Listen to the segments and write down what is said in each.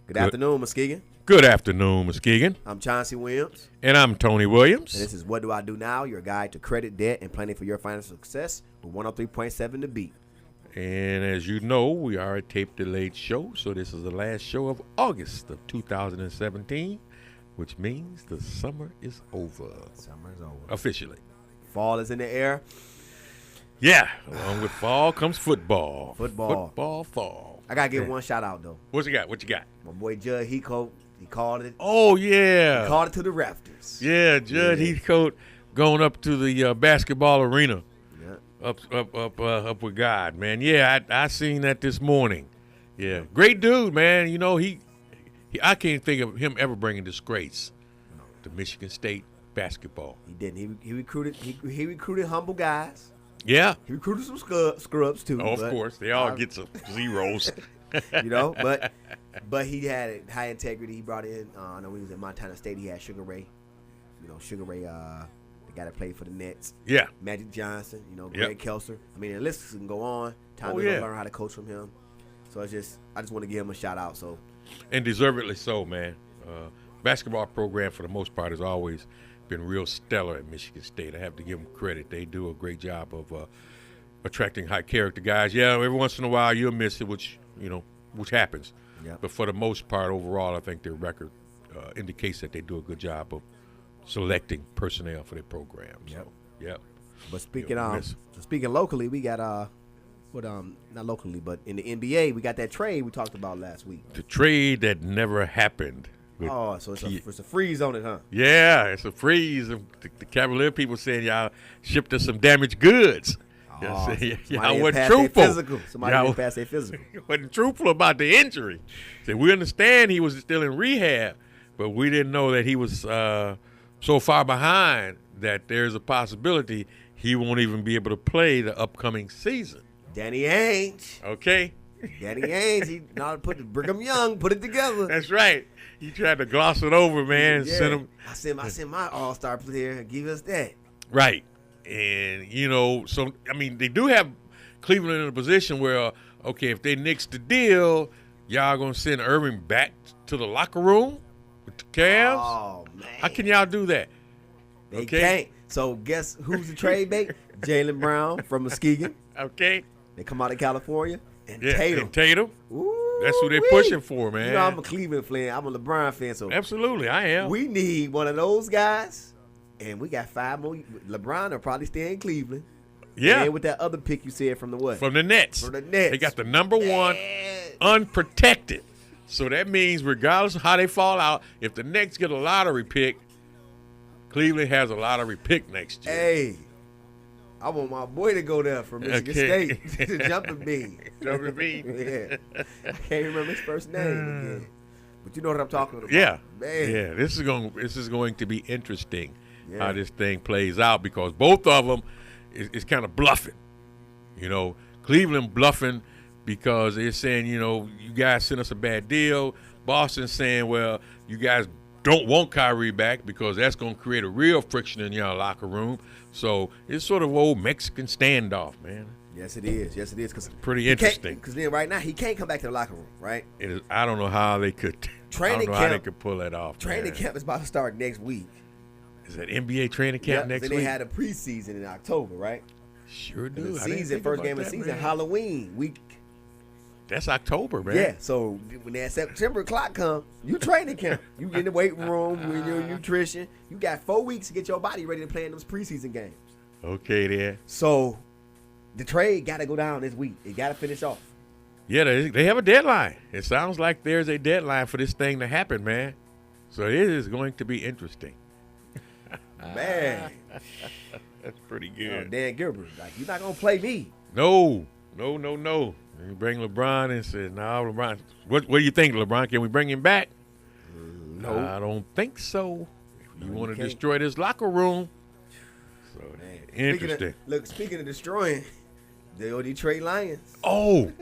Good afternoon, Muskegon. Good afternoon, Muskegon. I'm Chauncey Williams. And I'm Tony Williams. And this is What Do I Do Now, your guide to credit, debt, and planning for your financial success with 103.7 The Beat. And as you know, we are a tape-delayed show, so this is the last show of August of 2017, which means the summer is over. Summer is over. Officially. Fall is in the air. Yeah, along with fall comes football. Football. Fall. I got to give one shout out, though. What you got? My boy Judd Heathcote, he called it. Oh, yeah. He called it to the rafters. Yeah, Judd Heathcote going up to the basketball arena. Yeah. Up with God, man. Yeah, I seen that this morning. Yeah, great dude, man. You know, he I can't think of him ever bringing disgrace to Michigan State basketball. He didn't. He recruited humble guys. Yeah. He recruited some scrubs too. Oh, of course, they all get some zeros. You know, but he had high integrity. He brought in. I know he was at Montana State. He had Sugar Ray. You know, Sugar Ray. The guy that played for the Nets. Yeah. Magic Johnson. You know, Greg Kelser. I mean, the list can go on. Time to learn how to coach from him. So I just want to give him a shout out. So. And deservedly so, man. Basketball program for the most part has always been real stellar at Michigan State. I have to give them credit. They do a great job of attracting high character guys. Yeah, every once in a while you'll miss it, which happens. Yep. But for the most part, overall, I think their record indicates that they do a good job of selecting personnel for their program. So, yep. But speaking locally, we got not locally, but in the NBA, we got that trade we talked about last week. The trade that never happened. Oh, so it's a freeze on it, huh? Yeah, it's a freeze. The Cavalier people saying y'all shipped us some damaged goods. Oh, y'all wasn't truthful. Somebody didn't pass their physical. Wasn't truthful about the injury. Said we understand he was still in rehab, but we didn't know that he was so far behind that there's a possibility he won't even be able to play the upcoming season. Danny Ainge. Okay. Danny Ainge, he not put Brigham Young, put it together. That's right. He tried to gloss it over, man. Yeah. Send him. I sent my all-star player. Give us that. Right. And, so, I mean, they do have Cleveland in a position where, okay, if they nix the deal, y'all going to send Irving back to the locker room with the Cavs? Oh, man. How can y'all do that? They can't. So guess who's the trade bait? Jaylen Brown from Muskegon. Okay. They come out of California. And Tatum. And Tatum. Ooh, that's who they're pushing for, man. You know, I'm a Cleveland fan. I'm a LeBron fan. So absolutely, I am. We need one of those guys, and we got 5 more. LeBron will probably stay in Cleveland. Yeah. And with that other pick you said from the what? From the Nets. From the Nets. They got the number one unprotected. So that means regardless of how they fall out, if the Nets get a lottery pick, Cleveland has a lottery pick next year. Hey. I want my boy to go there from Michigan State to jumping bean. Jumping bean. Yeah. I can't remember his first name again. But you know what I'm talking about. Yeah. Man. Yeah. This is going to be interesting how this thing plays out because both of them is kind of bluffing. Cleveland bluffing because they're saying, you guys sent us a bad deal. Boston saying, well, you guys don't want Kyrie back because that's going to create a real friction in your locker room. So it's sort of old Mexican standoff, man. Yes, it is. Cause pretty interesting. Because then right now he can't come back to the locker room, right? It is. I don't know how they could. How they could pull that off. Training camp is about to start next week. Is that NBA training camp next week? Then they had a preseason in October, right? Sure do. The first game of the season, man. Halloween week. That's October, man. Yeah, so when that September clock comes, you training camp. You in the weight room, you in your nutrition. You got 4 weeks to get your body ready to play in those preseason games. Okay, then. So the trade got to go down this week. It got to finish off. Yeah, they have a deadline. It sounds like there's a deadline for this thing to happen, man. So it is going to be interesting. Man. That's pretty good. Dan Gilbert, you're not going to play me. No. You bring LeBron and says, no, LeBron. What do you think, LeBron? Can we bring him back? No. I don't think so. You want to destroy this locker room. So, interesting. Speaking of destroying, the Detroit Lions. Oh,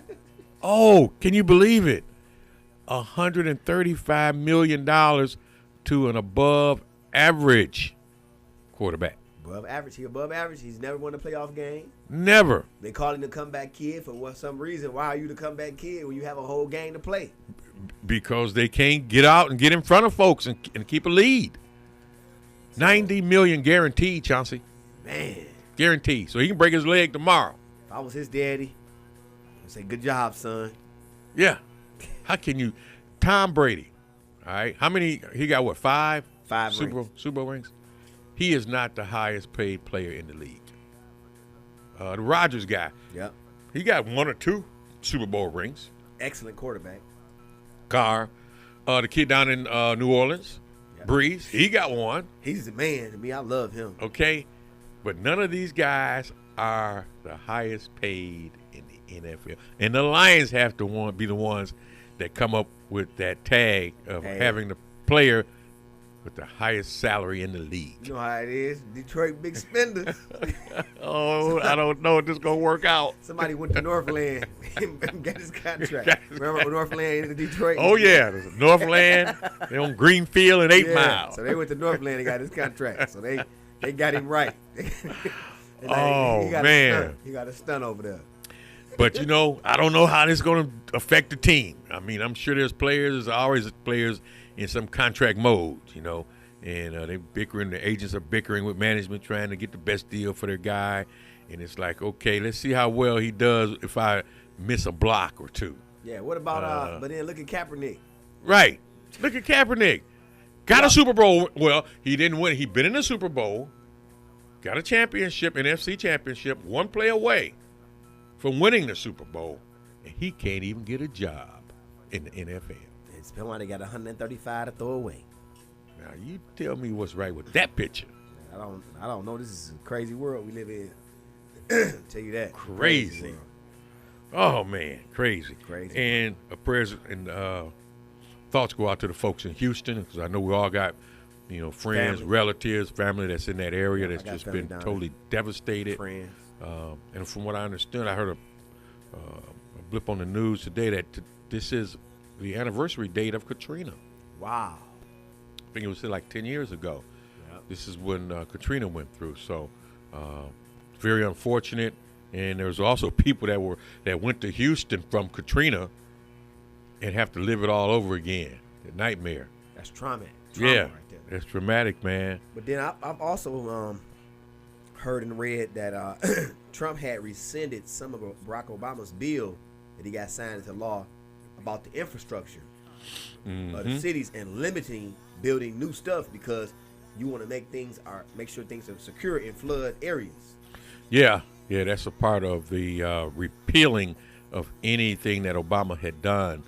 can you believe it? $135 million to an above average quarterback. Above average. He above average. He's never won a playoff game. Never. They call him the comeback kid for some reason. Why are you the comeback kid when you have a whole game to play? Because they can't get out and get in front of folks and keep a lead. $90 million guaranteed, Chauncey. Man. Guaranteed. So he can break his leg tomorrow. If I was his daddy, I'd say, good job, son. Yeah. How can you? Tom Brady, all right? How many? He got what, five? Five Super Bowl rings? He is not the highest paid player in the league. The Rodgers guy. Yep. He got 1 or 2 Super Bowl rings. Excellent quarterback. Carr. The kid down in New Orleans, Yep. Breeze, he got 1. He's the man to me. I love him. Okay? But none of these guys are the highest paid in the NFL. And the Lions have to be the ones that come up with that tag of having the player with the highest salary in the league. You know how it is. Detroit big spenders. Oh, I don't know if this is going to work out. Somebody went to Northland and got his contract. Remember Northland in Detroit? Oh, yeah. There's Northland. They're on Greenfield and 8 Mile. So they went to Northland and got his contract. So they got him right. Oh, man. He got a stunt over there. But, I don't know how this is going to affect the team. I mean, I'm sure there's always players in some contract mode, and they bickering. The agents are bickering with management, trying to get the best deal for their guy. And it's like, okay, let's see how well he does if I miss a block or 2. Yeah, what about, but then look at Kaepernick. Right. Look at Kaepernick. Got a Super Bowl. Well, he didn't win. He been in the Super Bowl, got a championship, NFC championship, 1 play away from winning the Super Bowl, and he can't even get a job in the NFL. And Spillane got 135 to throw away. Now you tell me what's right with that picture. I don't know. This is a crazy world we live in. Tell you that. Crazy. Oh man, crazy. Crazy. And prayers and thoughts go out to the folks in Houston, because I know we all got friends, relatives, family that's in that area that's just been totally devastated. Friends. And from what I understood, I heard a blip on the news today that this is the anniversary date of Katrina. Wow. I think it was like 10 years ago. Yep. This is when Katrina went through. So very unfortunate. And there's also people that went to Houston from Katrina and have to live it all over again. The nightmare. That's trauma. Yeah, right there. That's traumatic, man. But then I've also heard and read that Trump had rescinded some of Barack Obama's bill that he got signed into law about the infrastructure of the cities and limiting building new stuff because you want to make sure things are secure in flood areas. Yeah, that's a part of the repealing of anything that Obama had done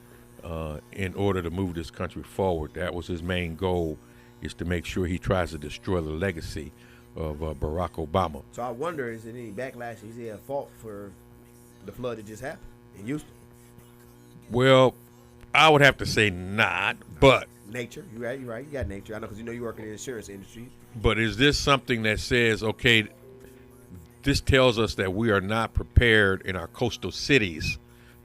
in order to move this country forward. That was his main goal, is to make sure he tries to destroy the legacy of Barack Obama. So I wonder, is there any backlash? Is he at fault for the flood that just happened in Houston? Well, I would have to say not, but nature. You're right. You got nature. I know because you work in the insurance industry. But is this something that says, okay, this tells us that we are not prepared in our coastal cities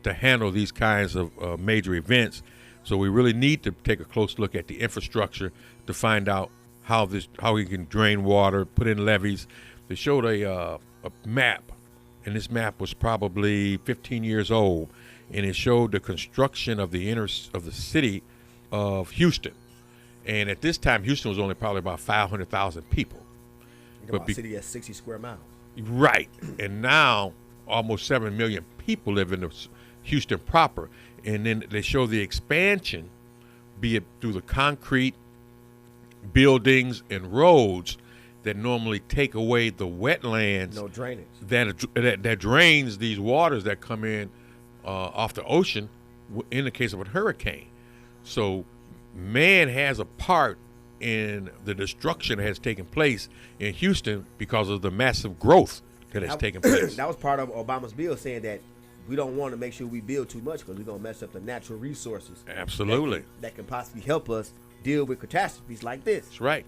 to handle these kinds of major events? So we really need to take a close look at the infrastructure to find out how we can drain water, put in levees. They showed a map, and this map was probably 15 years old, and it showed the construction of the city of Houston. And at this time, Houston was only probably about 500,000 people. But the city has 60 square miles. Right. And now almost 7 million people live in Houston proper. And then they show the expansion, be it through the concrete buildings and roads that normally take away the wetlands. No drainage. That drains these waters that come in off the ocean in the case of a hurricane. So man has a part in the destruction that has taken place in Houston because of the massive growth that has taken place. That was part of Obama's bill, saying that we don't want to make sure we build too much because we're going to mess up the natural resources. Absolutely. That can possibly help us deal with catastrophes like this. That's right.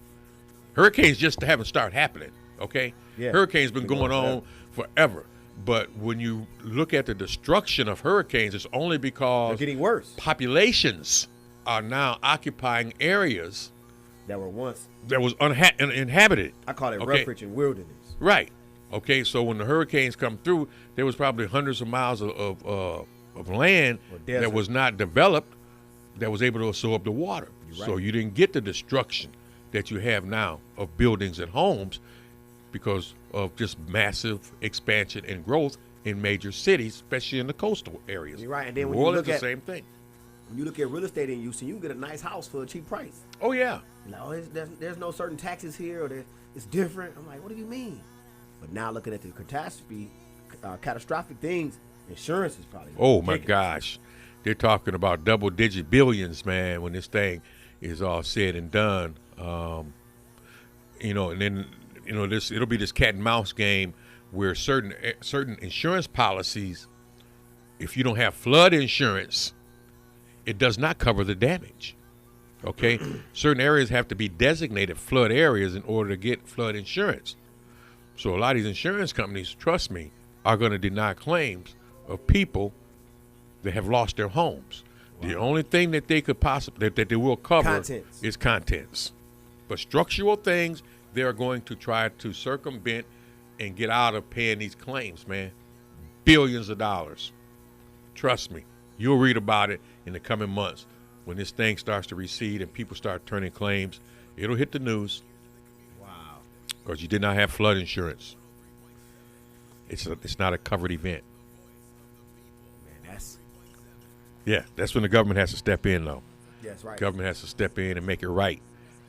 Hurricanes just haven't started happening, okay? Yeah. Hurricanes been going on forever. But when you look at the destruction of hurricanes, it's only because they're getting worse. Populations are now occupying areas that were once inhabited. I call it rough and wilderness. Right. Okay, so when the hurricanes come through, there was probably hundreds of miles of land that was not developed, that was able to absorb the water. Right. So you didn't get the destruction that you have now of buildings and homes because of just massive expansion and growth in major cities, especially in the coastal areas. You're right. And then when New you Orleans, look the same thing. When you look at real estate in Houston, you can get a nice house for a cheap price. Oh, yeah. Like, oh, there's no certain taxes here, or it's different. I'm like, what do you mean? But now looking at the catastrophic things, insurance is probably Oh, my ridiculous. gosh. They're talking about double-digit billions, man, when this thing is all said and done. And then, it'll be this cat and mouse game where certain insurance policies, if you don't have flood insurance, it does not cover the damage. Okay? Certain areas have to be designated flood areas in order to get flood insurance. So a lot of these insurance companies, trust me, are going to deny claims of people that have lost their homes. Wow. The only thing that they could possibly that they will cover is contents. But structural things, they're going to try to circumvent and get out of paying these claims, man. Billions of dollars. Trust me. You'll read about it in the coming months when this thing starts to recede and people start turning claims. It'll hit the news. Wow. Because you did not have flood insurance. It's not a covered event. Man, that's when the government has to step in, though. That's right. Government has to step in and make it right,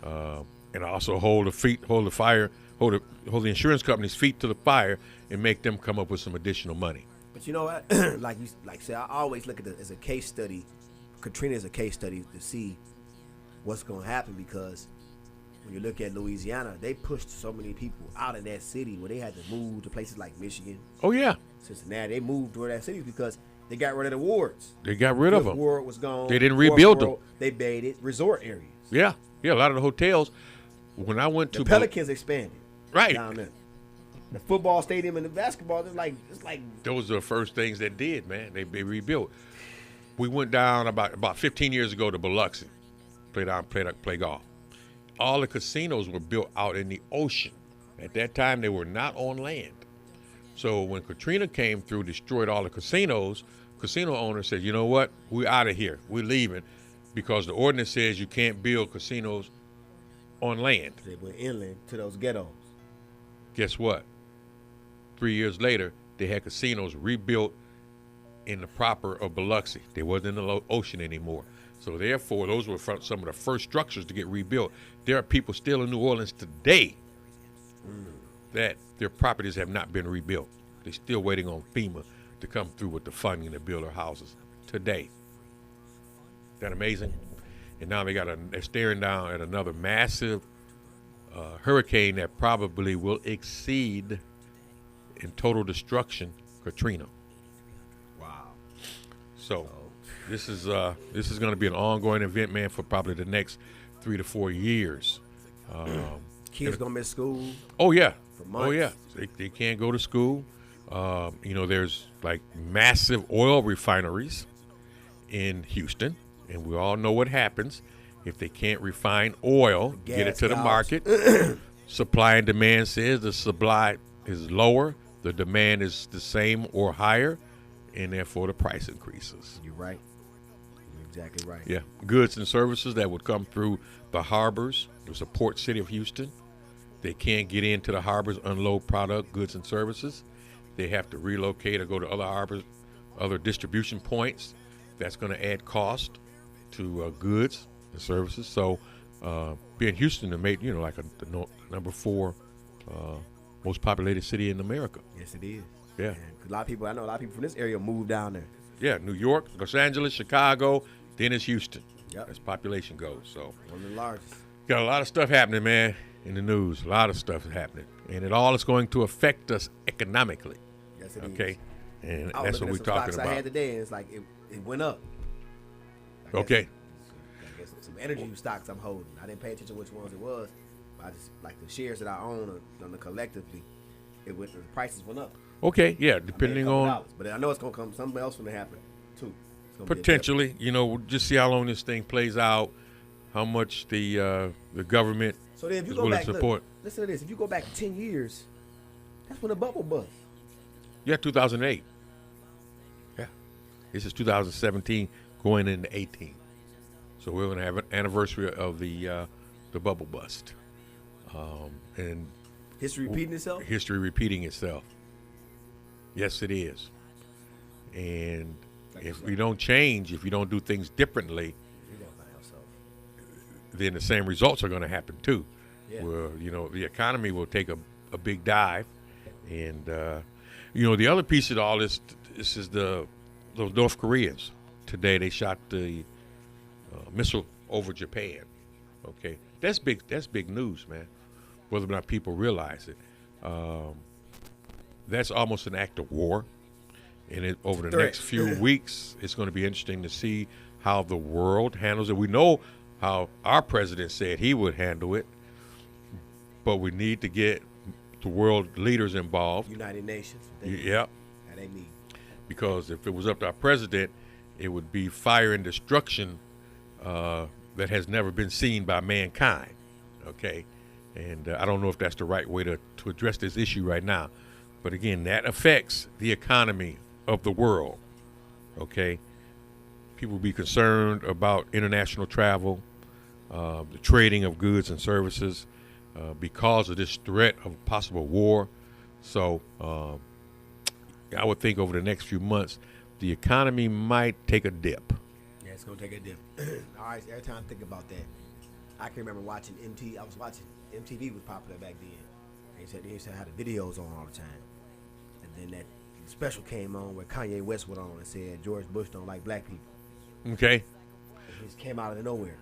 and also hold the insurance companies' feet to the fire and make them come up with some additional money. But you know what? like say, I always look at it as a case study. Katrina is a case study to see what's going to happen, because when you look at Louisiana, they pushed so many people out of that city where they had to move to places like Michigan. Oh, yeah. Cincinnati. They moved to that city because they got rid of the wards. They got rid of them. The ward was gone. They didn't rebuild them. They made it resort areas. Yeah. A lot of the hotels. When I went to the Pelicans expanded. Right. Down there. The football stadium and the basketball, it's like those are the first things that did, man. They rebuilt. We went down about 15 years ago to Biloxi, play golf. All the casinos were built out in the ocean. At that time, they were not on land. So when Katrina came through, destroyed all the casinos, casino owners said, you know what? We're out of here. We're leaving, because the ordinance says you can't build casinos on land. They went inland to those ghettos. Guess what? 3 years later, they had casinos rebuilt in the proper of Biloxi. They wasn't in the ocean anymore. So therefore, those were some of the first structures to get rebuilt. There are people still in New Orleans today that their properties have not been rebuilt. They're still waiting on FEMA to come through with the funding to build their houses today. Isn't that amazing? And now they're staring down at another massive hurricane that probably will exceed in total destruction Katrina. Wow. So this is going to be an ongoing event, man, for probably the next 3 to 4 years. Kids gonna miss school. Oh yeah. For months. Oh yeah. They can't go to school. There's like massive oil refineries in Houston, and we all know what happens if they can't refine oil, get it to the market. Supply and demand says the supply is lower, the demand is the same or higher, and therefore the price increases. You're right. You're exactly right. Yeah, goods and services that would come through the harbors. There's a port city of Houston. They can't get into the harbors, unload product, goods and services. They have to relocate or go to other harbors, other distribution points. That's going to add cost to goods and services. So being Houston, it made, like the number 4 most populated city in America. Yes, it is. Yeah. And I know a lot of people from this area moved down there. Yeah, New York, Los Angeles, Chicago, then it's Houston. Yep. As population goes. So one of the largest. Got a lot of stuff happening, man, in the news. A lot of stuff is happening. And it all is going to affect us economically. Yes, it is. Okay? And I was that's what looking we're at some talking stocks about. I had today, and it's like it went up. Okay. I guess some energy stocks I'm holding. I didn't pay attention to which ones it was. But I just, like the shares that I own on the collectively, the prices went up. Okay, yeah, depending on. Dollars. But I know it's going to come, something else going to happen, too. Potentially, we'll just see how long this thing plays out, how much the government so then if you is go willing back, to support. Listen to this. If you go back 10 years, that's when the bubble bust. Yeah, 2008. Yeah. This is 2017 going into 18. So we're going to have an anniversary of the bubble bust, and History repeating itself? History repeating itself. Yes, it is. And if we don't change, if we don't do things differently, then the same results are going to happen too. Yeah. Where, the economy will take a big dive. And, the other piece of all this is those North Koreans. Today they shot the missile over Japan. Okay. That's big news, man. Whether or not people realize it. That's almost an act of war. And over the next few weeks, it's going to be interesting to see how the world handles it. We know how our president said he would handle it, but we need to get the world leaders involved. United Nations. Yep. How they meet. Because if it was up to our president, it would be fire and destruction that has never been seen by mankind. Okay? And I don't know if that's the right way to address this issue right now. But again, that affects the economy of the world. Okay? People be concerned about international travel, the trading of goods and services because of this threat of possible war. So I would think over the next few months, the economy might take a dip. Yeah, it's going to take a dip. All right, every time I think about that, I can remember watching MTV. I was watching MTV was popular back then. They used to have the videos on all the time. And then that special came on where Kanye West went on and said George Bush don't like black people. Okay. It just came out of nowhere.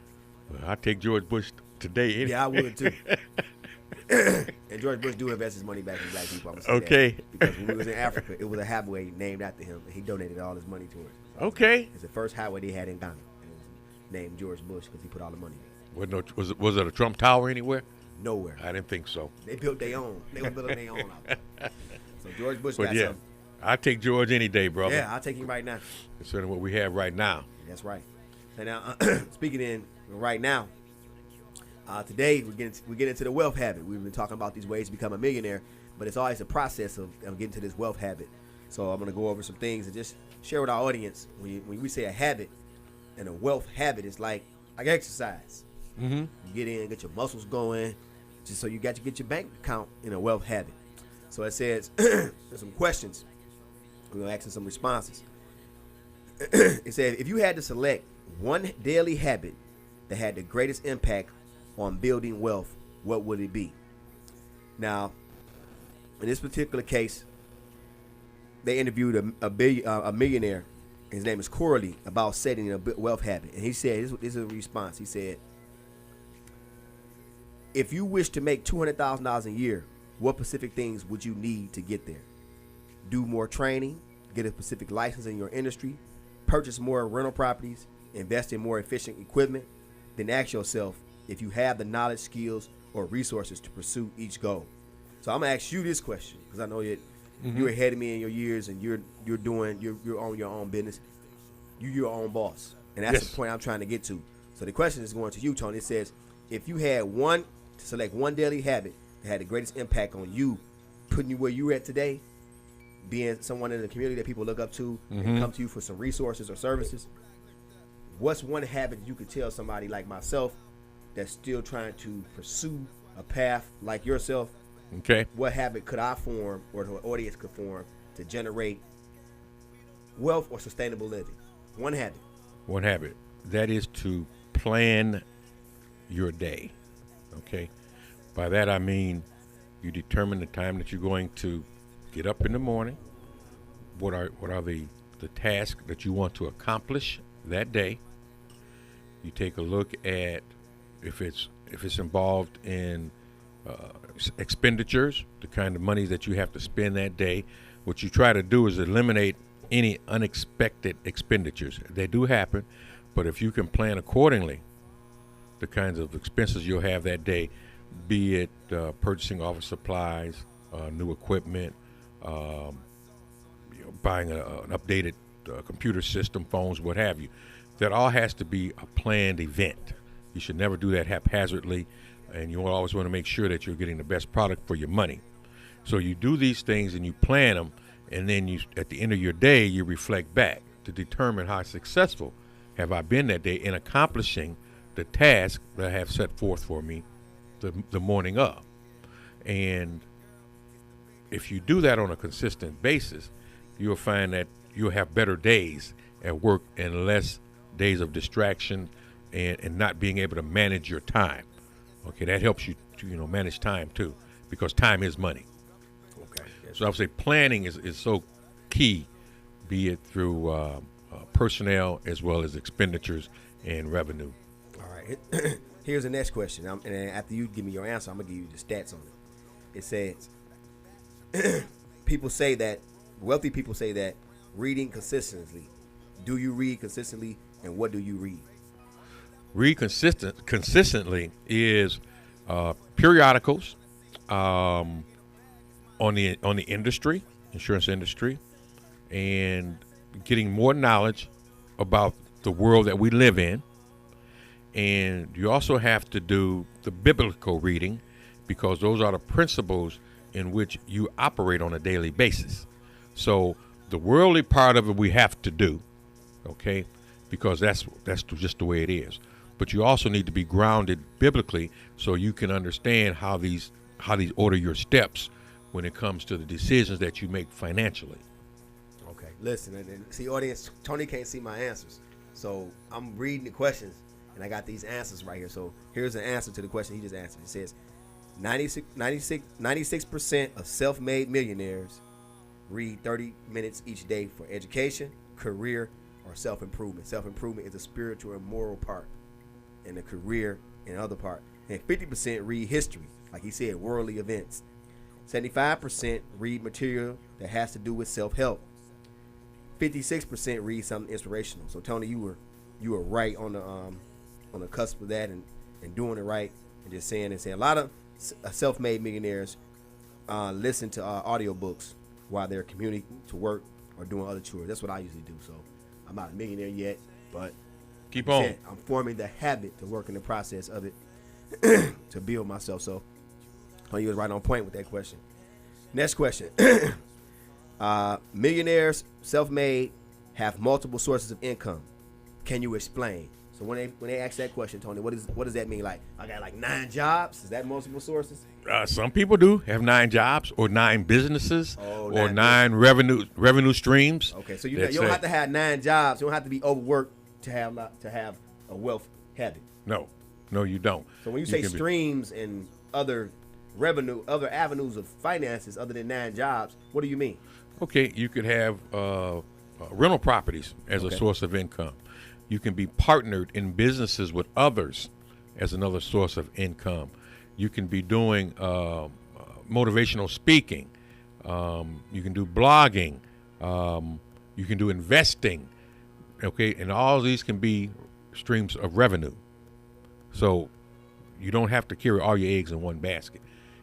Well, I'd take George Bush today. Yeah, I would too. And George Bush do invest his money back in black people. I'm gonna say Okay. that. Because when we was in Africa, it was a highway named after him, and he donated all his money towards it. So Okay. it's the first highway they had in Ghana. And it was named George Bush because he put all the money in. Was it a Trump Tower anywhere? Nowhere. I didn't think so. They built their own. They were building their own out there. So George Bush But got yeah, something. I'd take George any day, brother. Yeah, I'll take him right now. Considering what we have right now. That's right. So now, speaking in right now, today we get into the wealth habit. We've been talking about these ways to become a millionaire, but it's always a process of getting to this wealth habit. So I'm going to go over some things and just share with our audience. When we say a habit and a wealth habit, it's like exercise. Mm-hmm. You get in, get your muscles going, just so you got to get your bank account in a wealth habit. So it says, there's some questions. We're going to ask some responses. It says, if you had to select one daily habit that had the greatest impact on building wealth, what would it be? Now, in this particular case, they interviewed a millionaire. His name is Corley, about setting a wealth habit. And he said, this is a response. He said, if you wish to make $200,000 a year, what specific things would you need to get there? Do more training, get a specific license in your industry, purchase more rental properties, invest in more efficient equipment. Then ask yourself if you have the knowledge, skills, or resources to pursue each goal. So I'm gonna ask you this question because I know that you're ahead of me in your years and you're on your own business. You're your own boss, and that's the point I'm trying to get to. So the question is going to you, Tony. It says, if you had to select one daily habit that had the greatest impact on you, putting you where you're at today, being someone in the community that people look up to and come to you for some resources or services, what's one habit you could tell somebody like myself that's still trying to pursue a path like yourself? Okay. What habit could I form or the audience could form to generate wealth or sustainable living? One habit. One habit. That is to plan your day. Okay. By that I mean you determine the time that you're going to get up in the morning. What are the tasks that you want to accomplish that day? You take a look at if it's involved in expenditures, the kind of money that you have to spend that day. What you try to do is eliminate any unexpected expenditures. They do happen, but if you can plan accordingly, the kinds of expenses you'll have that day, be it purchasing office supplies, new equipment, buying an updated computer system, phones, what have you. That all has to be a planned event. You should never do that haphazardly, and you always want to make sure that you're getting the best product for your money. So you do these things and you plan them, and then you, at the end of your day, you reflect back to determine how successful have I been that day in accomplishing the task that I have set forth for me the morning of. And if you do that on a consistent basis, you'll find that you'll have better days at work and less days of distraction and not being able to manage your time. Okay, that helps you to, manage time too, because time is money. Okay. Yes. So I would say planning is so key, be it through personnel as well as expenditures and revenue. All right. Here's the next question. And after you give me your answer, I'm going to give you the stats on it. It says, wealthy people say that reading consistently. Do you read consistently, and what do you read? Read consistently is periodicals on the insurance industry, and getting more knowledge about the world that we live in. And you also have to do the biblical reading, because those are the principles in which you operate on a daily basis. So the worldly part of it we have to do, okay, because that's just the way it is. But you also need to be grounded biblically so you can understand how these order your steps when it comes to the decisions that you make financially. Okay, listen, and see, audience, Tony can't see my answers, so I'm reading the questions, and I got these answers right here. So here's an answer to the question he just answered. It says 96% of self-made millionaires read 30 minutes each day for education, career, or self-improvement. Self-improvement is a spiritual and moral part, and the career and other part. And 50% read history, like he said, worldly events. 75% read material that has to do with self-help. 56% read something inspirational. So Tony, you were right on the cusp of that and doing it right, and just saying a lot of self-made millionaires listen to audiobooks while they're commuting to work or doing other chores. That's what I usually do. So I'm not a millionaire yet, but keep on. I'm forming the habit to work in the process of it to build myself. So you was right on point with that question. Next question. Millionaires, self-made, have multiple sources of income. Can you explain? So when they ask that question, Tony, what does that mean? Like, I got like 9 jobs? Is that multiple sources? Some people do have 9 jobs or 9 businesses or 9 revenue streams. Okay, so you don't have to have 9 jobs. You don't have to be overworked to have a wealth habit. No, you don't. So when you say streams and other revenue, other avenues of finances other than 9 jobs, what do you mean? Okay, you could have rental properties as a source of income. You can be partnered in businesses with others as another source of income. You can be doing motivational speaking. You can do blogging. You can do investing. Okay, and all of these can be streams of revenue. So you don't have to carry all your eggs in one basket.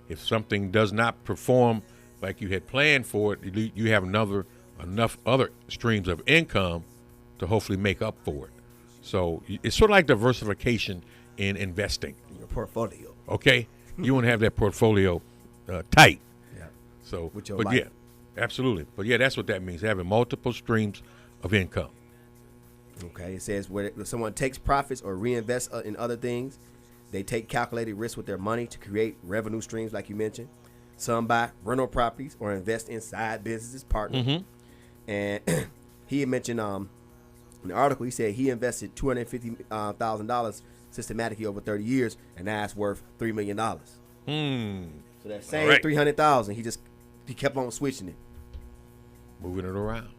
If something does not perform like you had planned for it, you have enough other streams of income to hopefully make up for it. So it's sort of like diversification in investing. Your portfolio. Okay, you want to have that portfolio tight. Yeah. So, with your but life. yeah, absolutely. But yeah, that's what that means: having multiple streams of income. Okay, it says where someone takes profits or reinvests in other things, they take calculated risks with their money to create revenue streams, like you mentioned. Some buy rental properties or invest in side businesses, partners. Mm-hmm. And he had mentioned in the article, he said he invested $250,000 systematically over 30 years, and now it's worth $3 million. So that same $300,000, he kept on switching it, moving it around,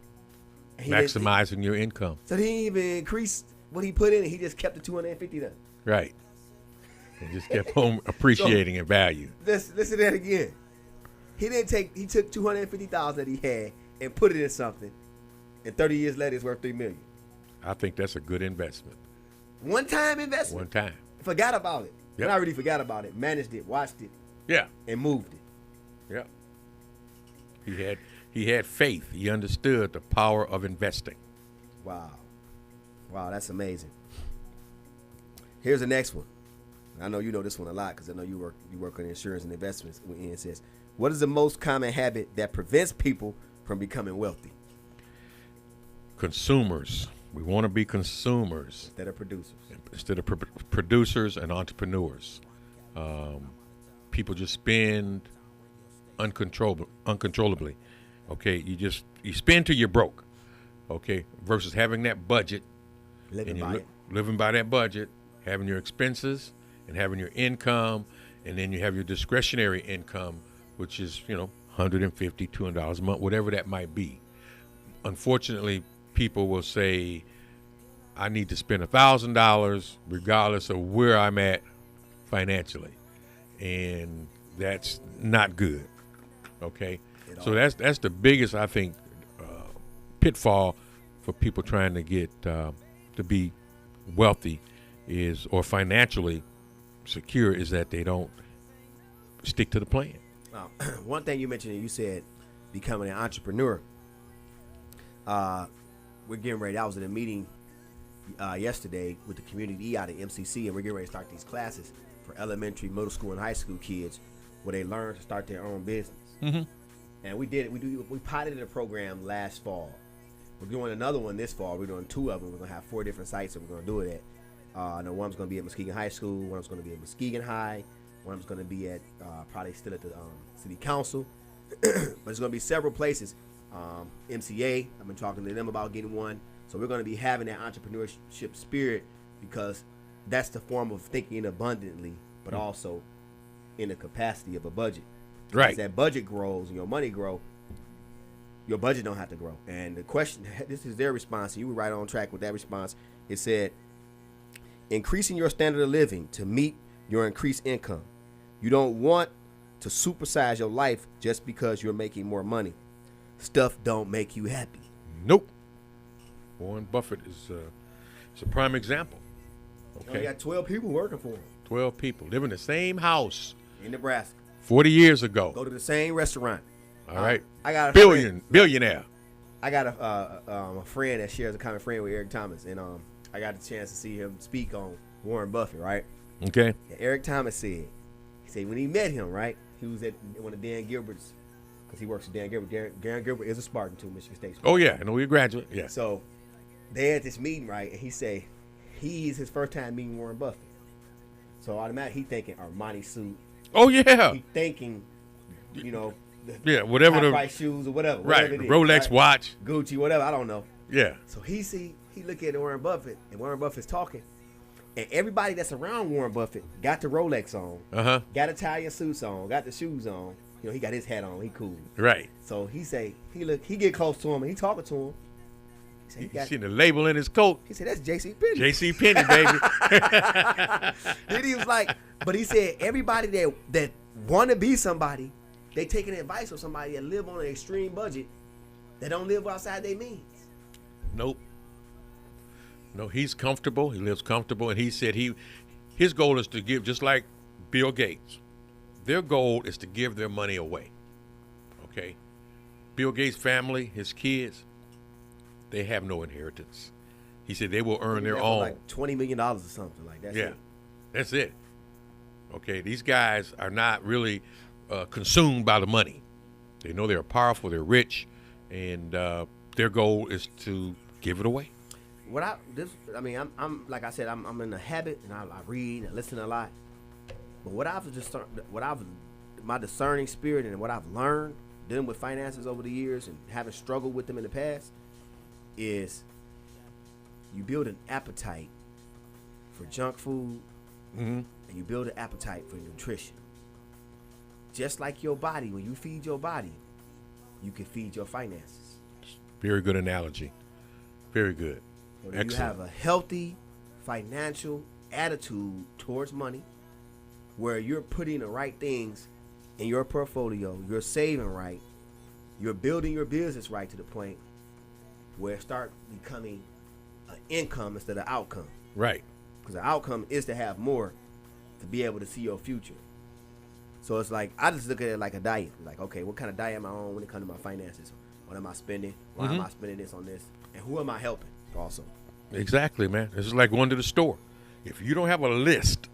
maximizing your income. So he didn't even increase what he put in; he just kept the $250 there. Right, and just kept on appreciating in value. Listen to that again. He took $250,000 that he had and put it in something, and 30 years later, it's worth $3 million. I think that's a good investment. One-time investment. One time. Forgot about it. Yep. And I really forgot about it. Managed it, watched it. Yeah. And moved it. Yeah. He had faith. He understood the power of investing. Wow, that's amazing. Here's the next one. I know you know this one a lot because I know you work on insurance and investments. It says, what is the most common habit that prevents people from becoming wealthy? Consumers We want to be consumers instead of producers. Instead of producers and entrepreneurs. People just spend uncontrollably. Okay, you spend till you're broke. Okay, versus having that budget, living by that budget, having your expenses and having your income, and then you have your discretionary income, which is $150, $200 a month, whatever that might be. Unfortunately, people will say, I need to spend $1,000 regardless of where I'm at financially, and that's not good. Okay, so that's the biggest, I think, pitfall for people trying to get to be wealthy or financially secure, is that they don't stick to the plan. One thing you mentioned, you said becoming an entrepreneur. We're getting ready. I was in a meeting yesterday with the community out at MCC, and we're getting ready to start these classes for elementary, middle school, and high school kids where they learn to start their own business. Mm-hmm. And we piloted a program last fall. We're doing another one this fall. We're doing 2 of them. We're going to have 4 different sites that we're going to do it at. I know one's going to be at Muskegon High School, one's going to be at Muskegon High, one's going to be at probably still at the City Council. But it's going to be several places. MCA, I've been talking to them about getting one. So we're going to be having that entrepreneurship spirit, because that's the form of thinking abundantly, but also in the capacity of a budget. Right. As that budget grows and your money grow, your budget don't have to grow. And the question, this is their response, and you were right on track with that response. It said, increasing your standard of living to meet your increased income. You don't want to supersize your life just because you're making more money. Stuff don't make you happy. Nope. Warren Buffett is a prime example. Okay. You got 12 people working for him. 12 people live in the same house in Nebraska 40 years ago. Go to the same restaurant. All right. I got a billionaire. I got a friend that shares a common friend with Eric Thomas, and I got the chance to see him speak on Warren Buffett, right? Okay. And Eric Thomas said when he met him, right, he was at one of Dan Gilbert's, because he works with Dan Gilbert. Dan Gilbert is a Spartan too, Michigan State Spartan. Oh yeah, I know he's a graduate. Yeah. So they had this meeting, right, and he said he's his first time meeting Warren Buffett. So automatically he thinking Armani suit. Oh yeah. He thinking, whatever the price shoes or whatever. Right. Whatever it is, Rolex right? watch. Gucci, whatever. I don't know. Yeah. So he look at Warren Buffett, and Warren Buffett's talking, and everybody that's around Warren Buffett got the Rolex on, got Italian suits on, got the shoes on. He got his hat on. He cool. Right. So he get close to him, and he talking to him. He seen the label in his coat. He said, that's J.C. Penney. J.C. Penney, baby. Then he was like, but he said everybody that want to be somebody, they taking advice from somebody that live on an extreme budget, that don't live outside their means. Nope. No, he's comfortable. He lives comfortable, and he said his goal is to give, just like Bill Gates. Their goal is to give their money away. Okay? Bill Gates' family, his kids, they have no inheritance. He said they will earn their own. Like $20 million or something like that. Yeah, that's it. Okay, these guys are not really consumed by the money. They know they're powerful, they're rich, and their goal is to give it away. I'm like I said, I'm in the habit, and I read and listen a lot. But my discerning spirit and what I've learned dealing with finances over the years and having struggled with them in the past is you build an appetite for junk food, and you build an appetite for nutrition. Just like your body, when you feed your body, you can feed your finances. Very good analogy. Very good. So excellent. You have a healthy financial attitude towards money, where you're putting the right things in your portfolio, you're saving right, you're building your business right to the point where it start becoming an income instead of outcome. Right. Because the outcome is to have more to be able to see your future. So it's like, I just look at it like a diet. Like, okay, what kind of diet am I on when it comes to my finances? What am I spending? Why am I spending this on this? And who am I helping also? Exactly, man. This is like going to the store. If you don't have a list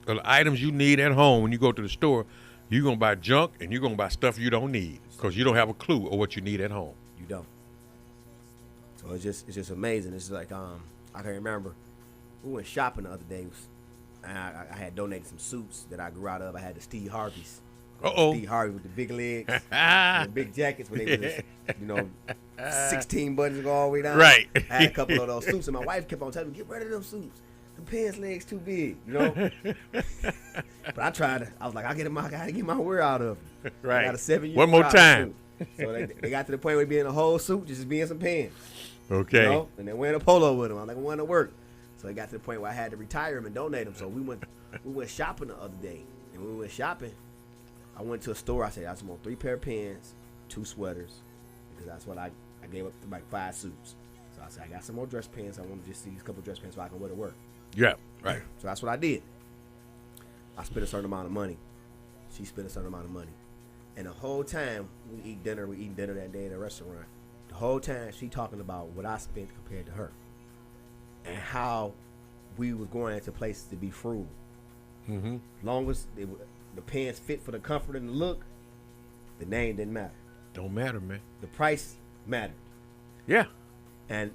of the items you need at home when you go to the store, you're going to buy junk and you're going to buy stuff you don't need because you don't have a clue of what you need at home. You don't. So So it's just amazing. It's just like I can remember we went shopping the other day. And I had donated some suits that I grew out of. I had the Steve Harveys. Steve Harvey with the big legs, and the big jackets, where they was, 16 buttons go all the way down. Right. I had a couple of those suits, and my wife kept on telling me, "Get rid of them suits. The pants legs too big," But I tried to. I was like, I gotta get my wear out of them. Right. I got a 7-year. One more time. So they got to the point where being a whole suit, just being some pants. Okay. And then wearing a polo with them. I'm like, I want to work. So it got to the point where I had to retire them and donate them. So we went shopping the other day, and when we went shopping, I went to a store. I said, I just want 3 pair of pants, 2 sweaters, because that's what I gave up to like 5 suits. So I said, I got some more dress pants. I want to just see these couple dress pants so I can wear to work. Yeah, right. So that's what I did. I spent a certain amount of money. She spent a certain amount of money. And the whole time we eating dinner that day at a restaurant. The whole time she talking about what I spent compared to her. And how we was going into places to be frugal. Mm-hmm. Long as the pants fit for the comfort and the look, the name didn't matter. Don't matter, man. The price mattered. Yeah. And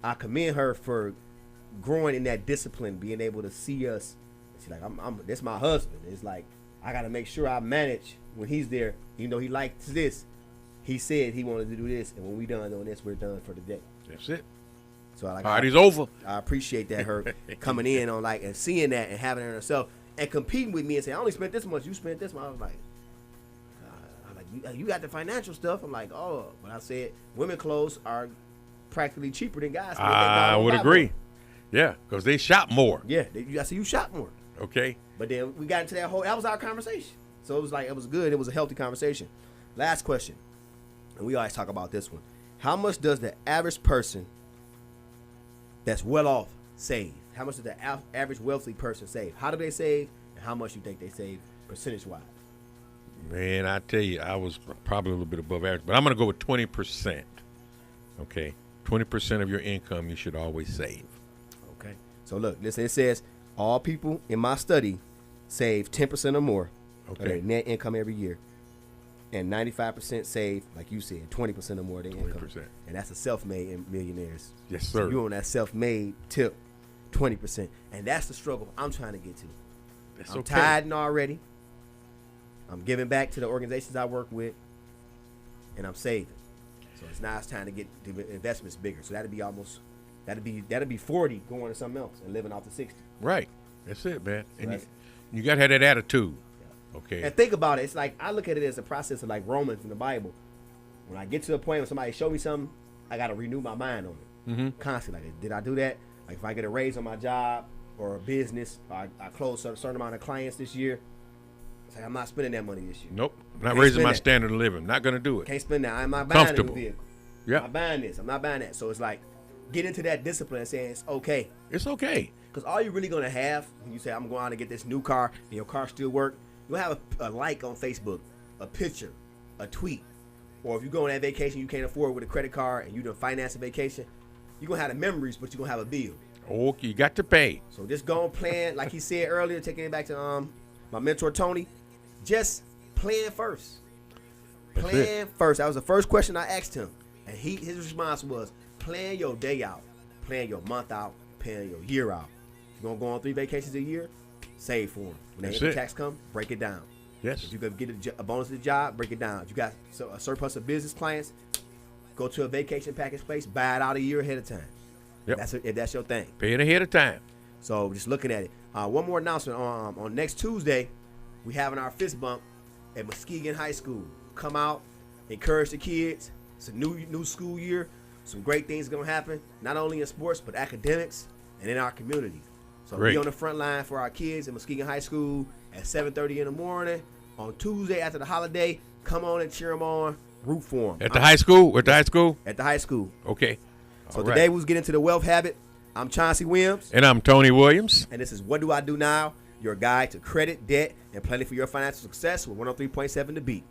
I commend her for growing in that discipline, being able to see us. She's like, this my husband. It's like, I got to make sure I manage when he's there. Even though he likes this, he said he wanted to do this. And when we done doing this, we're done for the day. That's it. So Party's over. I appreciate that, her coming in on and seeing that and having it herself and competing with me and saying, I only spent this much, you spent this much. I was like, you got the financial stuff. I'm like, oh, but I said women clothes are practically cheaper than guys. I would agree. More. Yeah, because they shop more. Yeah, I said you shop more. Okay. But then we got into that was our conversation. So it was good. It was a healthy conversation. Last question, and we always talk about this one. How much does the average person that's well off save? How much does the average wealthy person save? How do they save, and how much you think they save percentage-wise? Man, I tell you, I was probably a little bit above average, but I'm going to go with 20%. Okay, 20% of your income you should always save. Okay. So look, listen, it says all people in my study save 10% or more of their net income every year. And 95% save, like you said, 20% or more of their income. And that's the self-made millionaires. Yes, sir. So you're on that self-made tip, 20%. And that's the struggle I'm trying to get to. I'm tithing already. I'm giving back to the organizations I work with. And I'm saving. So it's now it's time to get the investments bigger. So that'd be 40 going to something else and living off the 60. Right. That's it, man. So and you got to have that attitude. Okay. And think about it. It's like I look at it as a process of like Romans in the Bible. When I get to the point when somebody show me something, I got to renew my mind on it. Mm-hmm. Constantly. Like, did I do that? Like if I get a raise on my job or a business, or I close a certain amount of clients this year, it's like I'm not spending that money this year. Nope. Not raising my standard of living. Not going to do it. Can't spend that. I'm not buying a new vehicle. Yeah. I'm not buying this. I'm not buying that. So it's like get into that discipline and saying it's okay. It's okay. Because all you're really going to have when you say I'm going out to get this new car and your car still work, you'll have a like on Facebook, a picture, a tweet. Or if you go on that vacation you can't afford with a credit card and you done finance a vacation, you're going to have the memories, but you're going to have a bill. Oh, you got to pay. So just go and plan, like he said earlier, taking it back to my mentor, Tony, just plan first. Plan first. That was the first question I asked him. And his response was, plan your day out, plan your month out, plan your year out. If you're going to go on 3 vacations a year, save for them. When the income tax come, break it down. Yes. If you could get a bonus of the job, break it down. If you got a surplus of business clients, go to a vacation package place, buy it out a year ahead of time. Yep. If that's your thing. Pay it ahead of time. So just looking at it. One more announcement. On next Tuesday, we having our fist bump at Muskegon High School. Come out, encourage the kids. It's a new school year. Some great things going to happen, not only in sports, but academics and in our community. So be on the front line for our kids at Muskegon High School at 7:30 in the morning. On Tuesday after the holiday, come on and cheer them on, root for them. At the high school? At the high school? At the high school. Okay. So today we was getting to the wealth habit. I'm Chauncey Williams. And I'm Tony Williams. And this is What Do I Do Now? Your guide to credit, debt, and planning for your financial success with 103.7 The Beat.